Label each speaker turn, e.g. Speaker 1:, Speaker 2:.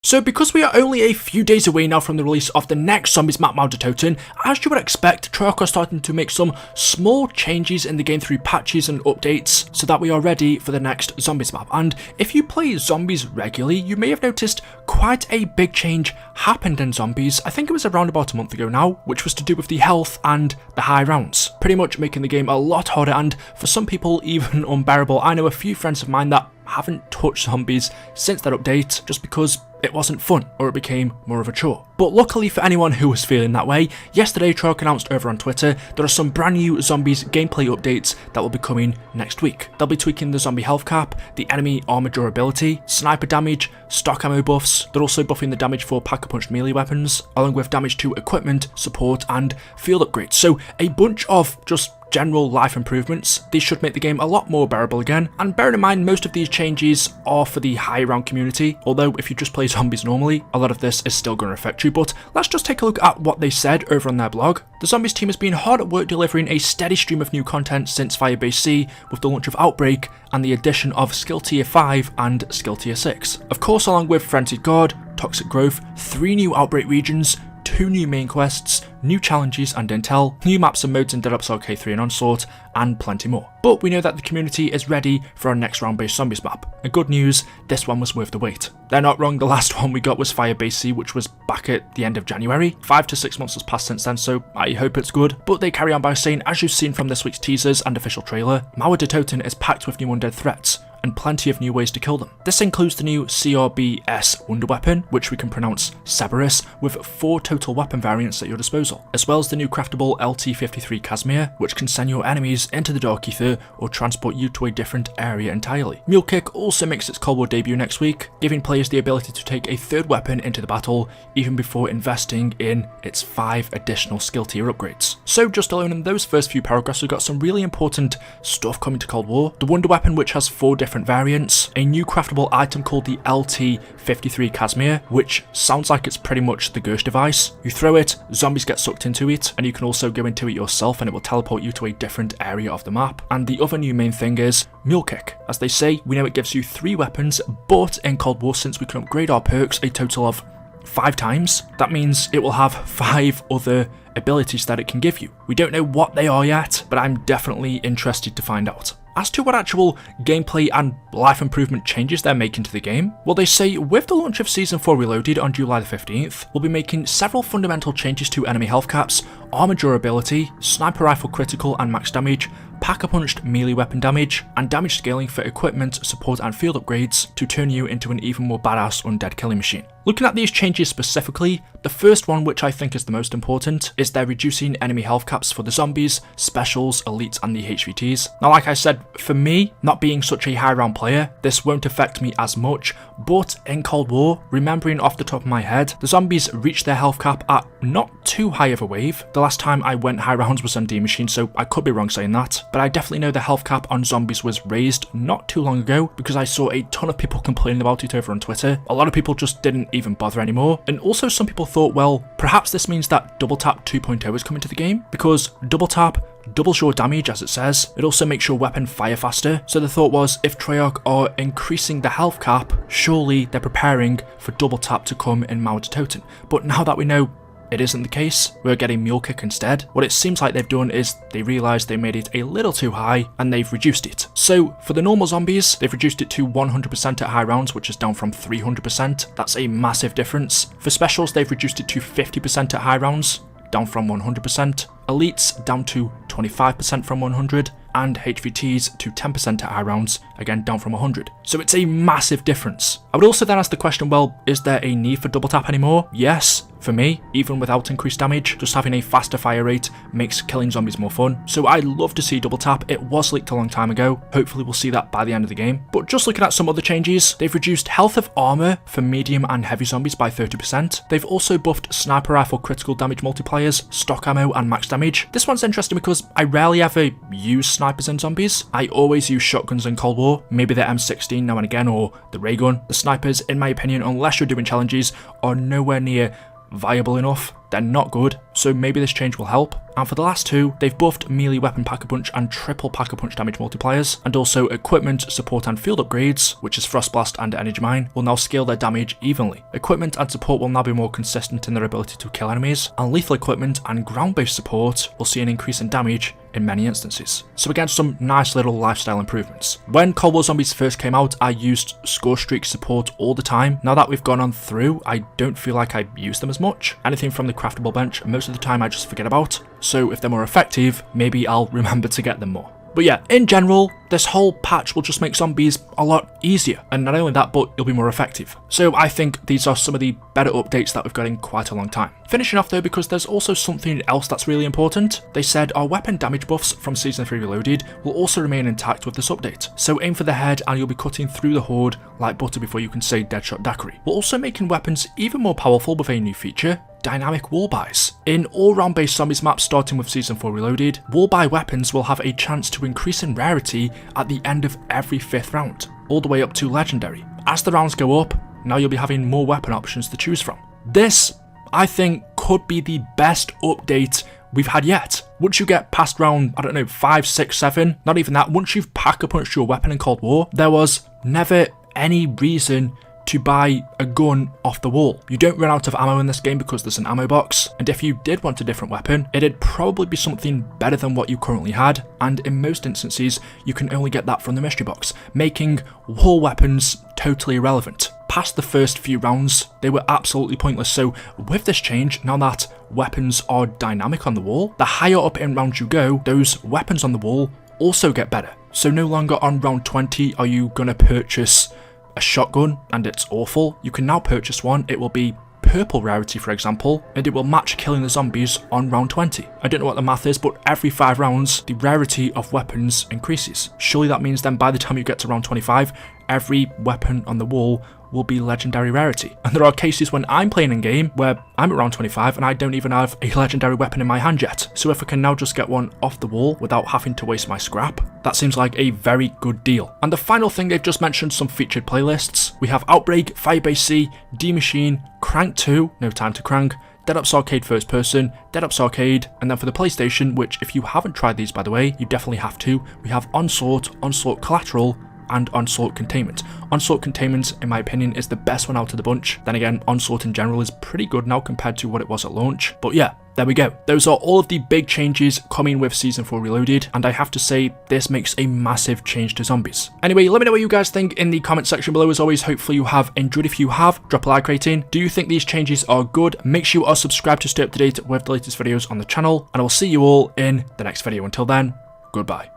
Speaker 1: So because we are only a few days away now from the release of the next Zombies map modded Toten, as you would expect, Treyarch are starting to make some small changes in the game through patches and updates so that we are ready for the next Zombies map. And if you play Zombies regularly, you may have noticed quite a big change happened in Zombies. I think it was around about a month ago now, which was to do with the health and the high rounds, pretty much making the game a lot harder and for some people even unbearable. I know a few friends of mine that haven't touched Zombies since that update just because it wasn't fun or it became more of a chore. But luckily for anyone who was feeling that way, yesterday Treyarch announced over on Twitter there are some brand new Zombies gameplay updates that will be coming next week. They'll be tweaking the zombie health cap, the enemy armor durability, sniper damage, stock ammo buffs. They're also buffing the damage for pack-a-punch melee weapons, along with damage to equipment, support and field upgrades. So a bunch of just general life improvements. These should make the game a lot more bearable again, and bearing in mind most of these changes are for the high round community, although if you just play Zombies normally, a lot of this is still going to affect you. But let's just take a look at what they said over on their blog. The Zombies team has been hard at work delivering a steady stream of new content since Firebase C with the launch of Outbreak and the addition of Skill Tier 5 and Skill Tier 6. Of course, along with Frenzied Guard, Toxic Growth, 3 new Outbreak regions, 2 new main quests, new challenges and intel, new maps and modes in Dead Ops Arcade 3 and Onslaught, and plenty more. But we know that the community is ready for our next round-based Zombies map. And good news, this one was worth the wait. They're not wrong, the last one we got was Firebase C, which was back at the end of January. 5 to 6 months has passed since then, so I hope it's good. But they carry on by saying, as you've seen from this week's teasers and official trailer, Mauer Toten is packed with new undead threats, and plenty of new ways to kill them. This includes the new CRBS Wonder Weapon, which we can pronounce Cerberus, with 4 total weapon variants at your disposal, as well as the new craftable LT-53 Casimir, which can send your enemies into the Dark Ether or transport you to a different area entirely. Mule Kick also makes its Cold War debut next week, giving players the ability to take a 3rd weapon into the battle even before investing in its 5 additional skill tier upgrades. So just alone in those first few paragraphs we've got some really important stuff coming to Cold War. The Wonder Weapon, which has 4 different variants, a new craftable item called the LT-53 Casimir, which sounds like it's pretty much the Gersh device. You throw it, zombies get sucked into it, and you can also go into it yourself and it will teleport you to a different area of the map. And the other new main thing is Mule Kick. As they say, we know it gives you 3 weapons, but in Cold War, since we can upgrade our perks a total of 5 times, that means it will have 5 other abilities that it can give you. We don't know what they are yet, but I'm definitely interested to find out. As to what actual gameplay and life improvement changes they're making to the game, well, they say with the launch of Season 4 Reloaded on July the 15th, we'll be making several fundamental changes to enemy health caps, armor durability, sniper rifle critical and max damage, pack-a-punched melee weapon damage, and damage scaling for equipment, support and field upgrades to turn you into an even more badass undead killing machine. Looking at these changes specifically, the first one, which I think is the most important, is they're reducing enemy health caps for the zombies, specials, elites and the HVTs. Now like I said, for me, not being such a high round player, this won't affect me as much, but in Cold War, remembering off the top of my head, the zombies reached their health cap at not too high of a wave. The last time I went high rounds was on D Machine, so I could be wrong saying that, but I definitely know the health cap on zombies was raised not too long ago because I saw a ton of people complaining about it over on Twitter. A lot of people just didn't even bother anymore, and also some people thought, well, perhaps this means that Double Tap 2.0 is coming to the game, because Double Tap doubles your damage, as it says. It also makes your weapon fire faster. So the thought was, if Treyarch are increasing the health cap, surely they're preparing for Double Tap to come in Mauer Toten. But now that we know it isn't the case, we're getting Mule Kick instead. What it seems like they've done is they realised they made it a little too high and they've reduced it. So for the normal zombies, they've reduced it to 100% at high rounds, which is down from 300%. That's a massive difference. For specials, they've reduced it to 50% at high rounds, down from 100%. Elites down to 25% from 100, and HVTs to 10% at high rounds, again down from 100. So it's a massive difference. I would also then ask the question, well, is there a need for double tap anymore? Yes. For me, even without increased damage, just having a faster fire rate makes killing zombies more fun. So I'd love to see double tap. It was leaked a long time ago. Hopefully we'll see that by the end of the game. But just looking at some other changes, they've reduced health of armor for medium and heavy zombies by 30%. They've also buffed sniper rifle critical damage multipliers, stock ammo and max damage. This one's interesting because I rarely ever use snipers in zombies. I always use shotguns in Cold War, maybe the M16 now and again or the ray gun. The snipers, in my opinion, unless you're doing challenges, are nowhere near viable enough. They're not good, so maybe this change will help. And for the last two, they've buffed melee weapon Pack-a-Punch and triple Pack-a-Punch damage multipliers, and also equipment, support and field upgrades, which is Frost Blast and Energy Mine, will now scale their damage evenly. Equipment and support will now be more consistent in their ability to kill enemies, and lethal equipment and ground-based support will see an increase in damage in many instances. So again, some nice little lifestyle improvements. When Cold War Zombies first came out, I used score streak support all the time. Now that we've gone on through, I don't feel like I use them as much. Anything from the craftable bench, most of the time I just forget about. So if they're more effective, maybe I'll remember to get them more. But yeah, in general, this whole patch will just make zombies a lot easier, and not only that, but it'll be more effective. So I think these are some of the better updates that we've got in quite a long time. Finishing off though, because there's also something else that's really important. They said our weapon damage buffs from Season 3 Reloaded will also remain intact with this update. So aim for the head and you'll be cutting through the horde like butter before you can say Deadshot Daiquiri. We're also making weapons even more powerful with a new feature, dynamic wall buys. In all-round based zombies maps starting with Season 4 Reloaded, wall buy weapons will have a chance to increase in rarity at the end of every 5th round, all the way up to legendary. As the rounds go up, now you'll be having more weapon options to choose from. This, I think, could be the best update we've had yet. Once you get past round, I don't know, 5, 6, 7, not even that, once you've Pack-a-Punched your weapon in Cold War, there was never any reason to buy a gun off the wall. You don't run out of ammo in this game because there's an ammo box, and if you did want a different weapon, it'd probably be something better than what you currently had, and in most instances, you can only get that from the mystery box, making wall weapons totally irrelevant. Past the first few rounds, they were absolutely pointless, so with this change, now that weapons are dynamic on the wall, the higher up in rounds you go, those weapons on the wall also get better. So no longer on round 20 are you gonna purchase a shotgun and it's awful. You can now purchase one, it will be purple rarity for example, and it will match killing the zombies on round 20. I don't know what the math is, but every 5 rounds the rarity of weapons increases. Surely that means then by the time you get to round 25, every weapon on the wall will be legendary rarity. And there are cases when I'm playing in game where I'm at round 25 and I don't even have a legendary weapon in my hand yet. So if I can now just get one off the wall without having to waste my scrap, that seems like a very good deal. And the final thing, they've just mentioned some featured playlists. We have Outbreak, Firebase C, D-Machine, Crank 2, No Time to Crank, Dead Ops Arcade First Person, Dead Ops Arcade, and then for the PlayStation, which if you haven't tried these by the way, you definitely have to, we have Onslaught, Onslaught Collateral, and Onslaught Containment. Onslaught Containment, in my opinion, is the best one out of the bunch. Then again, Onslaught in general is pretty good now compared to what it was at launch. But yeah, there we go. Those are all of the big changes coming with Season 4 Reloaded, and I have to say, this makes a massive change to zombies. Anyway, let me know what you guys think in the comment section below. As always, hopefully you have enjoyed. If you have, drop a like rating. Do you think these changes are good? Make sure you are subscribed to stay up to date with the latest videos on the channel, and I will see you all in the next video. Until then, goodbye.